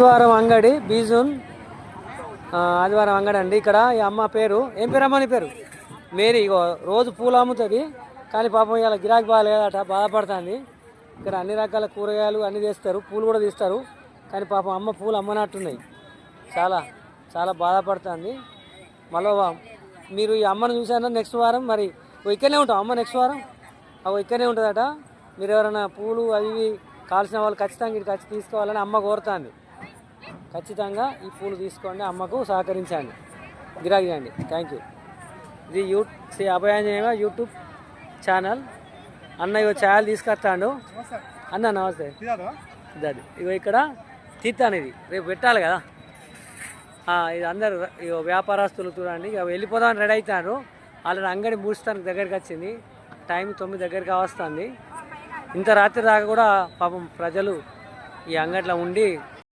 ఆదివారం అంగడి బీజూన్ ఆదివారం అంగడి అండి. ఇక్కడ ఈ అమ్మ పేరు ఏం పేరు అమ్మ నీ పేరు? మేరీ. ఇగో రోజు పూలు అమ్ముతుంది కానీ పాపం ఇలా గిరాకీ బాగాలేదట, బాధపడుతుంది. ఇక్కడ అన్ని రకాల కూరగాయలు అన్నీ తీస్తారు, పూలు కూడా తీస్తారు కానీ పాపం అమ్మ పూలు అమ్మనట్టున్నాయి. చాలా చాలా బాధపడుతుంది. మళ్ళీ మీరు ఈ అమ్మను చూసారా నెక్స్ట్ వారం? మరి ఇక్కడనే ఉంటాం అమ్మ నెక్స్ట్ వారం ఇక్కడనే ఉంటుందట. మీరు ఎవరైనా పూలు అవి కావాల్సిన వాళ్ళు ఖచ్చితంగా ఇక్కడికి వచ్చి తీసుకోవాలని అమ్మ కోరుతుంది. ఖచ్చితంగా ఈ పూలు తీసుకోండి, అమ్మకు సహకరించండి, గిరాకీ చేయండి. Thank you. ఇది శ్రీ అభయాంజనేయ యూట్యూబ్ ఛానల్. అన్న ఇగో ఛాయలు తీసుకొస్తాడు. అన్న నమస్తే. అది ఇగో ఇక్కడ తీస్తాను, ఇది రేపు పెట్టాలి కదా. ఇది అందరు ఇగో వ్యాపారస్తులు చూడండి. ఇక వెళ్ళిపోదామని రెడీ అవుతారు. ఆల్రెడీ అంగడి మూస్తానికి దగ్గరికి వచ్చింది, టైం 9 దగ్గరికి వస్తుంది. ఇంత రాత్రి దాకా కూడా పాపం ప్రజలు ఈ అంగట్లో ఉండి